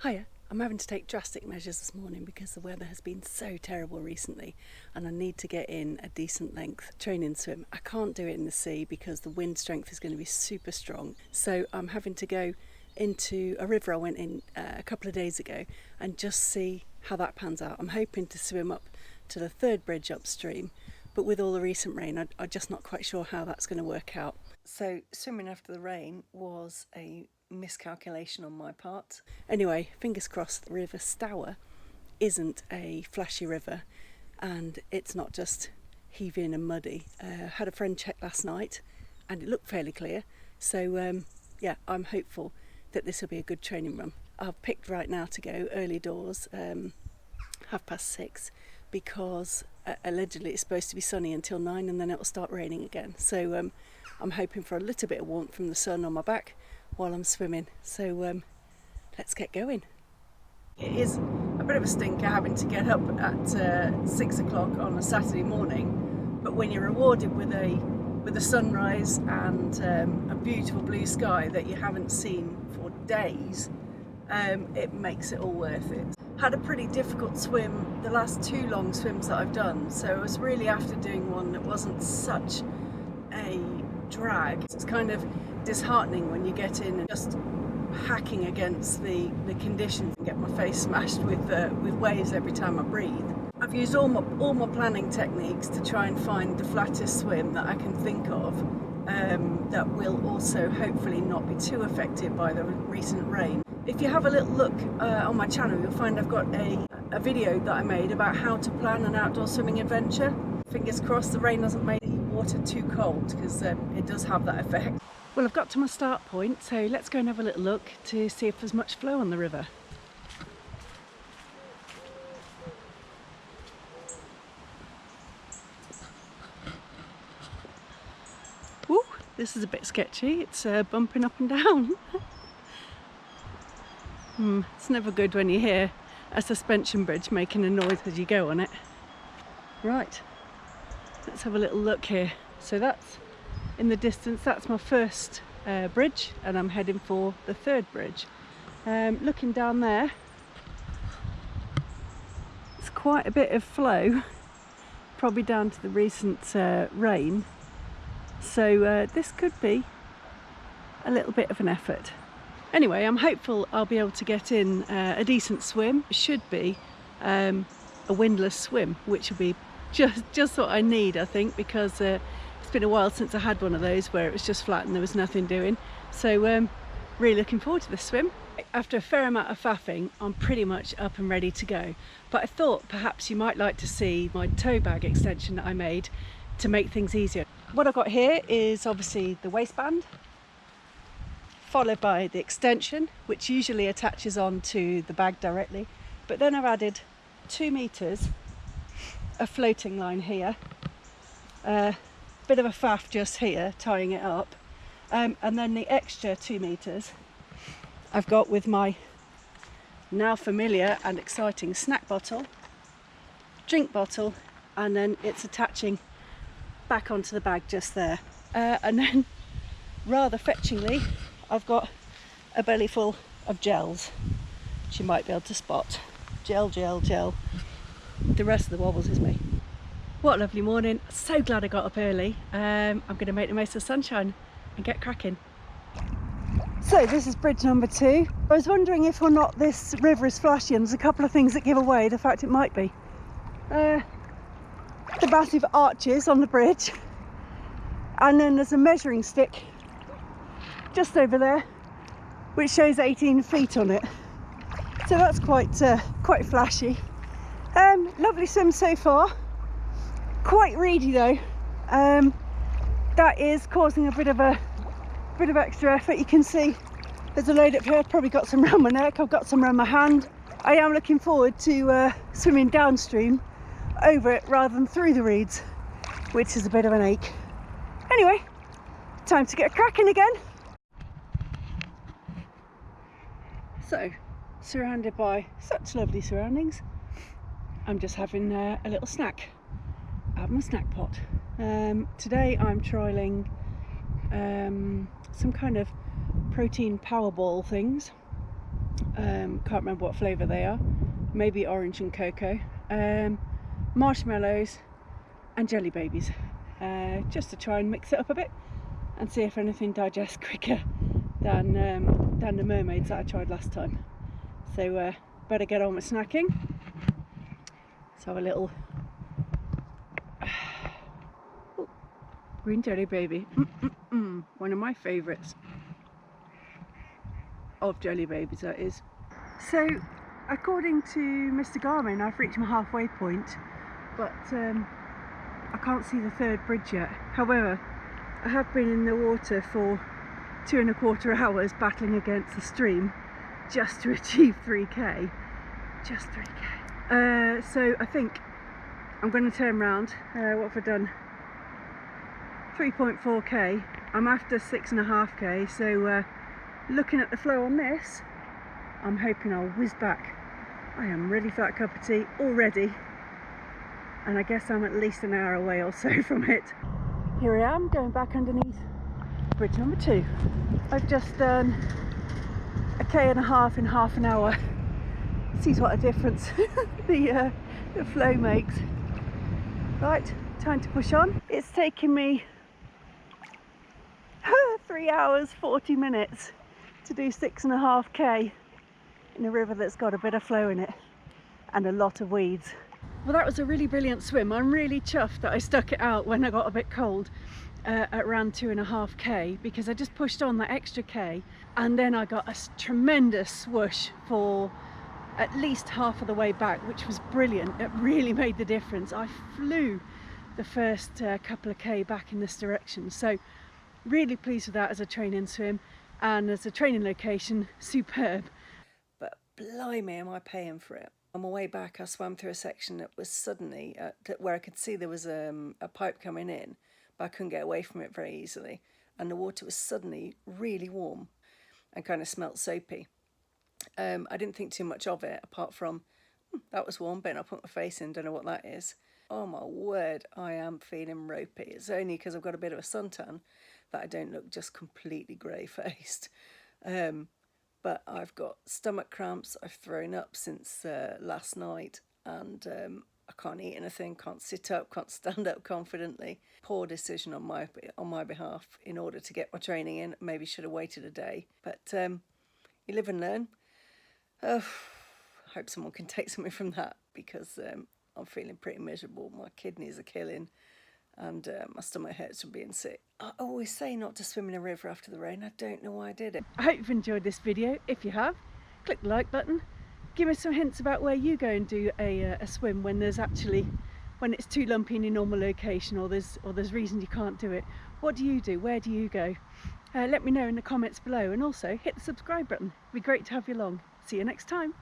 Hiya, I'm having to take drastic measures this morning because the weather has been so terrible recently and I need to get in a decent length training swim. I can't do it in the sea because the wind strength is going to be super strong, so I'm having to go into a river I went in a couple of days ago and just see how that pans out. I'm hoping to swim up to the third bridge upstream, but with all the recent rain I'm just not quite sure how that's going to work out. So swimming after the rain was a miscalculation on my part. Anyway, fingers crossed the River Stour isn't a flashy river and it's not just heaving and muddy. Had a friend check last night and it looked fairly clear, so yeah, I'm hopeful that this will be a good training run. I've picked right now to go early doors, 6:30, because allegedly it's supposed to be sunny until 9 and then it'll start raining again, so I'm hoping for a little bit of warmth from the sun on my back while I'm swimming, so let's get going. It is a bit of a stinker having to get up at 6 o'clock on a Saturday morning, but when you're rewarded with a sunrise and a beautiful blue sky that you haven't seen for days, it makes it all worth it. Had a pretty difficult swim the last 2 long swims that I've done, so I was really after doing one that wasn't such a drag. It's kind of disheartening when you get in and just hacking against the conditions and get my face smashed with waves every time I breathe. I've used all my planning techniques to try and find the flattest swim that I can think of, that will also hopefully not be too affected by the recent rain. If you have a little look on my channel, you'll find I've got a video that I made about how to plan an outdoor swimming adventure. Fingers crossed the rain hasn't made the water too cold, because it does have that effect. Well, I've got to my start point, so let's go and have a little look to see if there's much flow on the river. Ooh, this is a bit sketchy. It's bumping up and down. It's never good when you hear a suspension bridge making a noise as you go on it. Right, let's have a little look here. So that's in the distance, that's my first bridge, and I'm heading for the third bridge. Looking down there, it's quite a bit of flow, probably down to the recent rain, so this could be a little bit of an effort. Anyway, I'm hopeful I'll be able to get in a decent swim. It should be a windless swim, which will be just what I need, I think, because it's been a while since I had one of those where it was just flat and there was nothing doing. So really looking forward to this swim. After a fair amount of faffing, I'm pretty much up and ready to go. But I thought perhaps you might like to see my tow bag extension that I made to make things easier. What I've got here is obviously the waistband, followed by the extension, which usually attaches onto the bag directly. But then I've added 2 meters of floating line here. Bit of a faff just here tying it up, and then the extra 2 meters I've got with my now familiar and exciting snack bottle, drink bottle, and then it's attaching back onto the bag just there, and then rather fetchingly I've got a belly full of gels, which you might be able to spot. Gel, the rest of the wobbles is me. What a lovely morning. So glad I got up early. I'm going to make the most of the sunshine and get cracking. So this is bridge number 2. I was wondering if or not this river is flashy, and there's a couple of things that give away the fact it might be. The massive arches on the bridge, and then there's a measuring stick just over there which shows 18 feet on it. So that's quite flashy. Lovely swim so far. Quite reedy though. That is causing a bit of extra effort. You can see there's a load up here. I've probably got some around my neck, I've got some around my hand. I am looking forward to swimming downstream over it rather than through the reeds, which is a bit of an ache. Anyway, time to get cracking again. So, surrounded by such lovely surroundings, I'm just having a little snack out of my snack pot. Today I'm trialling some kind of protein powerball things. can't remember what flavour they are, maybe orange and cocoa, marshmallows and jelly babies, just to try and mix it up a bit and see if anything digests quicker than the mermaids that I tried last time. So better get on with snacking. Let's have a little green jelly baby. One of my favourites of jelly babies, that is. So according to Mr. Garmin, I've reached my halfway point, but I can't see the third bridge yet. However, I have been in the water for 2¼ hours battling against the stream just to achieve 3k. Just 3k. So I think I'm going to turn around. What have I done? 3.4k. I'm after 6.5k, so looking at the flow on this, I'm hoping I'll whiz back. I am ready for that cup of tea already, and I guess I'm at least an hour away or so from it. Here I am, going back underneath bridge number 2. I've just done 1.5k in half an hour. Sees what a difference the flow makes. Right, time to push on. It's taken me 3 hours 40 minutes to do 6.5k in a river that's got a bit of flow in it and a lot of weeds. Well, that was a really brilliant swim. I'm really chuffed that I stuck it out when I got a bit cold at around 2.5k, because I just pushed on that extra k and then I got a tremendous swoosh for at least half of the way back, which was brilliant. It really made the difference. I flew the first couple of k back in this direction, so really pleased with that as a training swim, and as a training location, superb. But blimey, am I paying for it. On my way back, I swam through a section that was suddenly where I could see there was a pipe coming in, but I couldn't get away from it very easily, and the water was suddenly really warm and kind of smelt soapy. I didn't think too much of it, apart from that was warm, better not put my face in, don't know what that is. Oh my word, I am feeling ropey. It's only because I've got a bit of a suntan that I don't look just completely grey-faced. But I've got stomach cramps, I've thrown up since last night, and I can't eat anything, can't sit up, can't stand up confidently. Poor decision on my behalf in order to get my training in. Maybe should have waited a day, but you live and learn. I hope someone can take something from that, because I'm feeling pretty miserable. My kidneys are killing, and my stomach hurts from being sick. I always say not to swim in a river after the rain. I don't know why I did it. I hope you've enjoyed this video. If you have, click the like button. Give me some hints about where you go and do a swim when it's too lumpy in your normal location, or there's reasons you can't do it. What do you do? Where do you go? Let me know in the comments below, and also hit the subscribe button. It'd be great to have you along. See you next time.